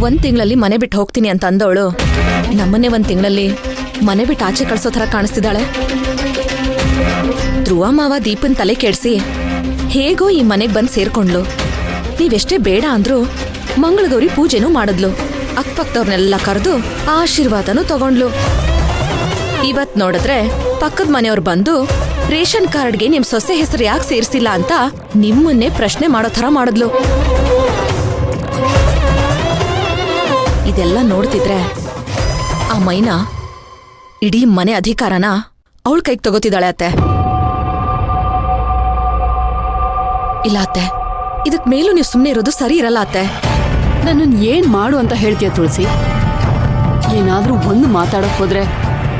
1 ತಿಂಗಳಲ್ಲಿ ಮನೆ ಬಿಟ್ಟು ಹೋಗ್ತೀನಿ ಅಂತ ಅಂದವಳು ನಮ್ಮನ್ನೇ 1 ತಿಂಗಳಲ್ಲಿ ಮನೆ ಬಿಟ್ಟು ಆಚೆ ಕಳ್ಸೋ ಥರ ಕಾಣಿಸ್ತಿದ್ದಾಳೆ. ಧ್ರುವ ಮಾವ ದೀಪನ್ ತಲೆ ಕೆಡ್ಸಿ ಹೇಗೋ ಈ ಮನೆಗ್ ಬಂದ್ ಸೇರ್ಕೊಂಡ್ಲು. ನೀವೆಷ್ಟೇ ಬೇಡ ಅಂದ್ರು ಮಂಗಳಗೌರಿ ಪೂಜೆನೂ ಮಾಡಿದ್ಲು. ಅಕ್ಕಪಕ್ಕದವ್ರನ್ನೆಲ್ಲ ಕರೆದು ಆಶೀರ್ವಾದನೂ ತಗೊಂಡ್ಲು. ಇವತ್ ನೋಡಿದ್ರೆ ಪಕ್ಕದ ಮನೆಯವ್ರು ಬಂದು ರೇಷನ್ ಕಾರ್ಡ್ಗೆ ನಿಮ್ ಸೊಸೆ ಹೆಸರು ಯಾಕೆ ಸೇರಿಸಿಲ್ಲ ಅಂತ ನಿಮ್ಮನ್ನೇ ಪ್ರಶ್ನೆ ಮಾಡೋ ಥರ ಮಾಡಿದ್ಲು. ಇದೆಲ್ಲ ನೋಡ್ತಿದ್ರೆ ಆ ಮೈನಾ ಇಡೀ ಮನೆ ಅಧಿಕಾರನ ಅವಳ ಕೈಗೆ ತಗೋತಿದ್ದಾಳೆ ಅತ್ತೆ. ಇಲ್ಲ ಅತ್ತೆ, ಇದಕ್ ಮೇಲೂ ನೀವು ಸುಮ್ಮನೆ ಇರೋದು ಸರಿ ಇರಲ್ಲ ಅತ್ತೆ. ನನ್ನನ್ನು ಏನ್ ಮಾಡು ಅಂತ ಹೇಳ್ತೀಯ ತುಳಸಿ? ಏನಾದ್ರೂ ಒಂದು ಮಾತಾಡಕ್ ಹೋದ್ರೆ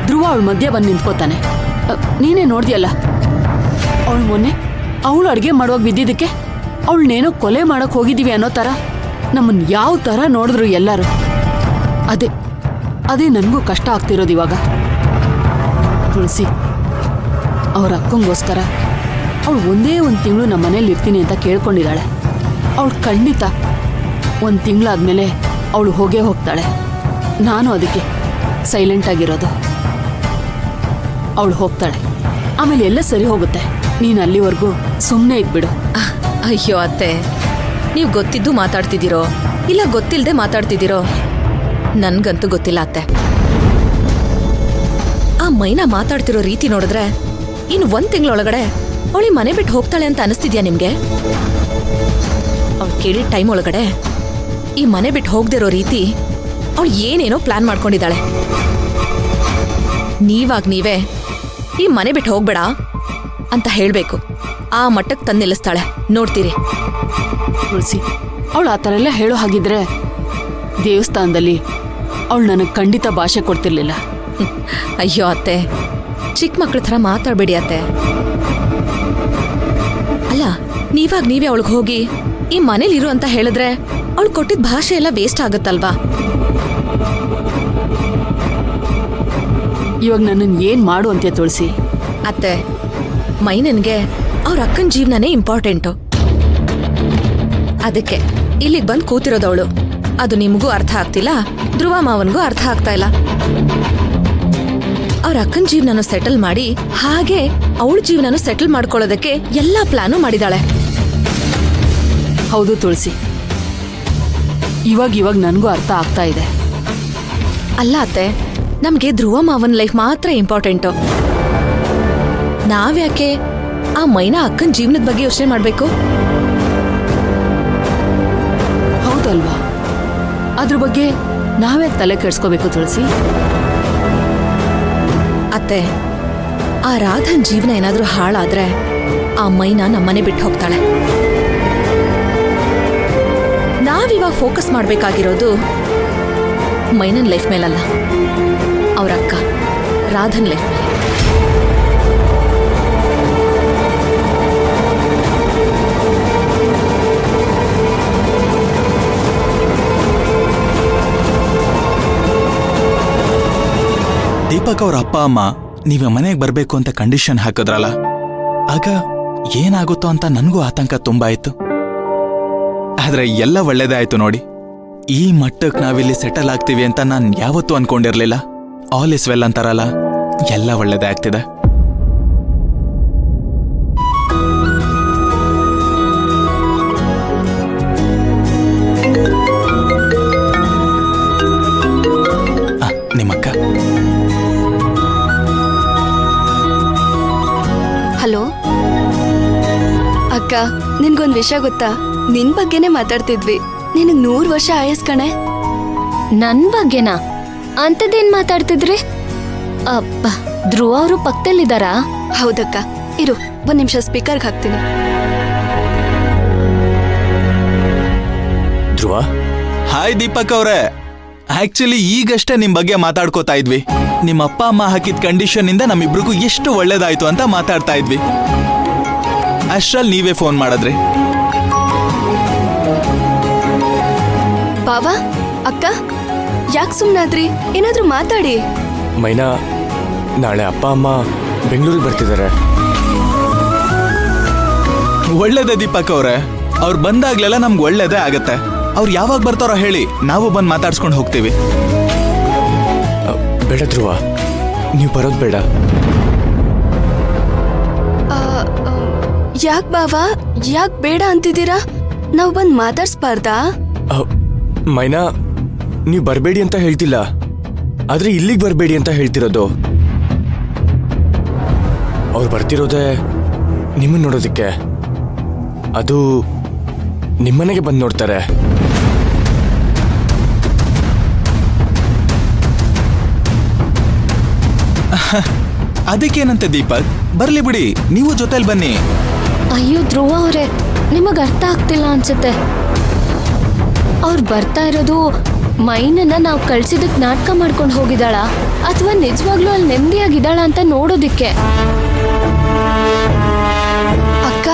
ಧ್ರುವ ಅವಳ ಮಧ್ಯೆ ಬಂದು ನಿಂತ್ಕೋತಾನೆ. ನೀನೇ ನೋಡ್ದಿಯಲ್ಲ, ಅವಳು ಮೊನ್ನೆ ಅವಳು ಅಡ್ಗೆ ಮಾಡುವಾಗ ಬಿದ್ದಿದ್ದಕ್ಕೆ ಅವಳನ್ನೇನೋ ಕೊಲೆ ಮಾಡಕ್ ಹೋಗಿದೀವಿ ಅನ್ನೋ ತರ ನಮ್ಮನ್ ಯಾವ ತರ ನೋಡಿದ್ರು ಎಲ್ಲರೂ. ಅದೇ ನನಗೂ ಕಷ್ಟ ಆಗ್ತಿರೋದು ಇವಾಗ. ತುಳಸಿ, ಅವ್ರ ಅಕ್ಕಂಗೋಸ್ಕರ ಅವಳು ಒಂದೇ 1 ತಿಂಗಳು ನಮ್ಮ ಮನೇಲಿ ಇರ್ತೀನಿ ಅಂತ ಕೇಳ್ಕೊಂಡಿದ್ದಾಳೆ. ಅವಳು ಖಂಡಿತ 1 ತಿಂಗಳಾದ್ಮೇಲೆ ಅವಳು ಹೋಗೇ ಹೋಗ್ತಾಳೆ. ನಾನು ಅದಕ್ಕೆ ಸೈಲೆಂಟ್ ಆಗಿರೋದು. ಅವಳು ಹೋಗ್ತಾಳೆ, ಆಮೇಲೆ ಎಲ್ಲ ಸರಿ ಹೋಗುತ್ತೆ. ನೀನು ಅಲ್ಲಿವರೆಗೂ ಸುಮ್ಮನೆ ಇದ್ಬಿಡು. ಅಯ್ಯೋ ಅತ್ತೆ, ನೀವು ಗೊತ್ತಿದ್ದು ಮಾತಾಡ್ತಿದ್ದೀರೋ ಇಲ್ಲ ಗೊತ್ತಿಲ್ಲದೆ ಮಾತಾಡ್ತಿದ್ದೀರೋ ನನ್ಗಂತೂ ಗೊತ್ತಿಲ್ಲ ಅತ್ತೆ. ಆ ಮೈನಾ ಮಾತಾಡ್ತಿರೋ ರೀತಿ ನೋಡಿದ್ರೆ ಇನ್ನು 1 ತಿಂಗಳೊಳಗಡೆ ಅವಳಿ ಮನೆ ಬಿಟ್ಟು ಹೋಗ್ತಾಳೆ ಅಂತ ಅನಿಸ್ತಿದ್ಯಾ ನಿಮ್ಗೆ? ಅವಳು ಕೇಳಿದ ಟೈಮ್ ಒಳಗಡೆ ಈ ಮನೆ ಬಿಟ್ಟು ಹೋಗ್ದಿರೋ ರೀತಿ ಅವಳು ಏನೇನೋ ಪ್ಲಾನ್ ಮಾಡ್ಕೊಂಡಿದ್ದಾಳೆ. ನೀವೇ ಈ ಮನೆ ಬಿಟ್ಟು ಹೋಗ್ಬೇಡ ಅಂತ ಹೇಳ್ಬೇಕು. ಆ ಮಟ್ಟಕ್ಕೆ ತಂದು ನಿಲ್ಲಿಸ್ತಾಳೆ, ನೋಡ್ತೀರಿ. ತುಳಸಿ, ಅವಳು ಆ ಥರ ಎಲ್ಲ ಹೇಳೋ ಹಾಗಿದ್ರೆ ದೇವಸ್ಥಾನದಲ್ಲಿ ಅವಳು ನನಗೆ ಖಂಡಿತ ಭಾಷೆ ಕೊಡ್ತಿರ್ಲಿಲ್ಲ. ಅಯ್ಯೋ ಅತ್ತೆ, ಚಿಕ್ಕ ಮಕ್ಳ ಥರ ಮಾತಾಡ್ಬೇಡಿ ಅತ್ತೆ. ಅಲ್ಲ, ನೀವೇ ಅವಳಿಗೆ ಹೋಗಿ ಈ ಮನೇಲಿರು ಅಂತ ಹೇಳಿದ್ರೆ ಅವಳು ಕೊಟ್ಟಿದ್ದ ಭಾಷೆ ಎಲ್ಲ ವೇಸ್ಟ್ ಆಗುತ್ತಲ್ವಾ? ಇವಾಗ ನನ್ನನ್ನು ಏನ್ ಮಾಡು ಅಂತೀಯ ತುಳಸಿ? ಅತ್ತೆ, ಮೈನನ್ಗೆ ಅವ್ರ ಅಕ್ಕನ ಜೀವನನೇ ಇಂಪಾರ್ಟೆಂಟು. ಅದಕ್ಕೆ ಇಲ್ಲಿಗೆ ಬಂದು ಕೂತಿರೋದವಳು. ಅದು ನಿಮಗೂ ಅರ್ಥ ಆಗ್ತಿಲ್ಲ, ಧ್ರುವ ಮಾವನ್ಗೂ ಅರ್ಥ ಆಗ್ತಾ ಇಲ್ಲ. ಅವ್ರ ಅಕ್ಕನ ಜೀವನನು ಸೆಟಲ್ ಮಾಡಿ ಹಾಗೆ ಅವಳ ಜೀವನನು ಸೆಟಲ್ ಮಾಡ್ಕೊಳ್ಳೋದಕ್ಕೆ ಎಲ್ಲಾ ಪ್ಲಾನು ಮಾಡಿದಾಳೆ. ಹೌದು ತುಳಸಿ, ಇವಾಗ ನನಗೂ ಅರ್ಥ ಆಗ್ತಾ ಇದೆ. ಅಲ್ಲ ಅತ್ತೆ, ನಮ್ಗೆ ಧ್ರುವ ಮಾವನ್ ಲೈಫ್ ಮಾತ್ರ ಇಂಪಾರ್ಟೆಂಟು. ನಾವ್ಯಾಕೆ ಆ ಮೈನಾ ಅಕ್ಕನ ಜೀವನದ ಬಗ್ಗೆ ಯೋಚನೆ ಮಾಡ್ಬೇಕು? ಹೌದಲ್ವಾ? ಅದ್ರ ಬಗ್ಗೆ ನಾವೇ ತಲೆ ಕೆಡ್ಸ್ಕೋಬೇಕು ತುಳಸಿ? ಅತ್ತೆ, ಆ ರಾಧನ್ ಜೀವನ ಏನಾದ್ರೂ ಹಾಳಾದ್ರೆ ಆ ಮೈನಾ ನಮ್ಮನೆ ಬಿಟ್ಟು ಹೋಗ್ತಾಳೆ. ನಾವಿವಾಗ ಫೋಕಸ್ ಮಾಡ್ಬೇಕಾಗಿರೋದು ಮೈನನ್ ಲೈಫ್ ಮೇಲಲ್ಲ, ಅವ್ರ ಅಕ್ಕ ರಾಧನ್ ಲೈಫ್ ಮೇಲೆ. ದೀಪಕ್ ಅವ್ರ ಅಪ್ಪ ಅಮ್ಮ ನೀವೇ ಮನೆಗೆ ಬರ್ಬೇಕು ಅಂತ ಕಂಡೀಷನ್ ಹಾಕಿದ್ರಲ್ಲ, ಆಗ ಏನಾಗುತ್ತೋ ಅಂತ ನನಗೂ ಆತಂಕ ತುಂಬಾ ಇತ್ತು. ಆದ್ರೆ ಎಲ್ಲ ಒಳ್ಳೇದೇ ಆಯ್ತು ನೋಡಿ. ಈ ಮಟ್ಟಕ್ಕೆ ನಾವಿಲ್ಲಿ ಸೆಟಲ್ ಆಗ್ತೀವಿ ಅಂತ ನಾನು ಯಾವತ್ತೂ ಅನ್ಕೊಂಡಿರ್ಲಿಲ್ಲ. ಆಲ್ ಇಸ್ ವೆಲ್ ಅಂತಾರಲ್ಲ, ಎಲ್ಲ ಒಳ್ಳೇದೇ ಆಗ್ತಿದೆ. ನಿಮ್ಮಕ್ಕ. ಹಲೋ ಅಕ್ಕ, ನಿನ್ಗೊಂದ್ ವಿಷಯ ಗೊತ್ತಾ? ನಿನ್ ಬಗ್ಗೆನೇ ಮಾತಾಡ್ತಿದ್ವಿ. ನಿನಗ್ 100 ವರ್ಷ ಆಯಸ್ ಕಣೆ. ನನ್ ಬಗ್ಗೆನಾ? ಅಂತದೇನ್ ಮಾತಾಡ್ತಿದ್ರಿ? ಅಪ್ಪ, ಧ್ರುವ ಅವರು ಪಕ್ಕದಲ್ಲಿದ್ದಾರಾ? ಹೌದಕ್ಕ, ಇರು 1 ನಿಮಿಷ ಸ್ಪೀಕರ್ಗೆ ಹಾಕ್ತೀನಿ. ಧ್ರುವ, ಹಾಯ್ ದೀಪಕ್ ಅವ್ರೆ. ಆಕ್ಚುಲಿ ಈಗಷ್ಟೇ ನಿಮ್ ಬಗ್ಗೆ ಮಾತಾಡ್ಕೋತಾ ಇದ್ವಿ. ನಿಮ್ಮ ಅಪ್ಪ ಅಮ್ಮ ಹಾಕಿದ ಕಂಡೀಷನ್ ಇಂದ ನಮ್ಮಿಬ್ರಿಗೂ ಎಷ್ಟು ಒಳ್ಳೇದಾಯ್ತು ಅಂತ ಮಾತಾಡ್ತಾ ಇದ್ವಿ. ಅಷ್ಟ್ರಲ್ಲಿ ನೀವೇ ಫೋನ್ ಮಾಡಿದ್ರಿ. ಬಾವಾ, ಅಕ್ಕ, ಯಾಕೆ ಸುಮ್ನಾದ್ರಿ? ಏನಾದ್ರೂ ಮಾತಾಡಿ. ಮೈನಾ, ನಾಳೆ ಅಪ್ಪ ಅಮ್ಮ ಬೆಂಗಳೂರಿಗೆ ಬರ್ತಿದ್ದಾರೆ. ಒಳ್ಳೇದೇ ದೀಪಕ್ ಅವ್ರೆ, ಅವ್ರು ಬಂದಾಗ್ಲೆಲ್ಲ ನಮ್ಗೆ ಒಳ್ಳೇದೇ ಆಗತ್ತೆ. ಅವ್ರು ಯಾವಾಗ ಬರ್ತಾರೋ ಹೇಳಿ, ನಾವು ಬಂದು ಮಾತಾಡ್ಸ್ಕೊಂಡು ಹೋಗ್ತೀವಿ. ಬೇಡ ಧ್ರುವ, ನೀವು ಬರೋದು ಬೇಡ. ಯಾಕೆ ಬಾವಾ, ಯಾಕೆ ಬೇಡ ಅಂತಿದ್ದೀರಾ? ನಾವು ಬಂದು ಮಾತಾಡ್ಸ್ಬಾರ್ದಾ? ಮೈನಾ, ನೀವು ಬರಬೇಡಿ ಅಂತ ಹೇಳ್ತಿಲ್ಲ, ಆದ್ರೆ ಇಲ್ಲಿಗೆ ಬರಬೇಡಿ ಅಂತ ಹೇಳ್ತಿರೋದು. ಅವ್ರು ಬರ್ತಿರೋದೇ ನಿಮ್ಮನ್ನ ನೋಡೋದಿಕ್ಕೆ. ಅದು ನಿಮ್ಮನೆಗೆ ಬಂದು ನೋಡ್ತಾರೆ. ಅದಕ್ಕೇನಂತೆ ದೀಪಕ್, ಬರ್ಲಿ ಬಿಡಿ, ನೀವು ಜೊತೆಲಿ ಬನ್ನಿ. ಅಯ್ಯೋ ಧ್ರುವ ಅವರೇ, ನಿಮಗ್ ಅರ್ಥ ಆಗ್ತಿಲ್ಲ ಅನ್ಸುತ್ತೆ. ಅವ್ರು ಬರ್ತಾ ಇರೋದು ಮೈನನ್ನ ನಾವು ಕಳ್ಸಿದಕ್ ನಾಟಕ ಮಾಡ್ಕೊಂಡು ಹೋಗಿದ್ದಾಳ ಅಥವಾ ನಿಜವಾಗ್ಲೂ ಅಲ್ಲಿ ನೆಮ್ಮದಿಯಾಗಿದ್ದಾಳ ಅಂತ ನೋಡೋದಿಕ್ಕೆ. ಅಕ್ಕ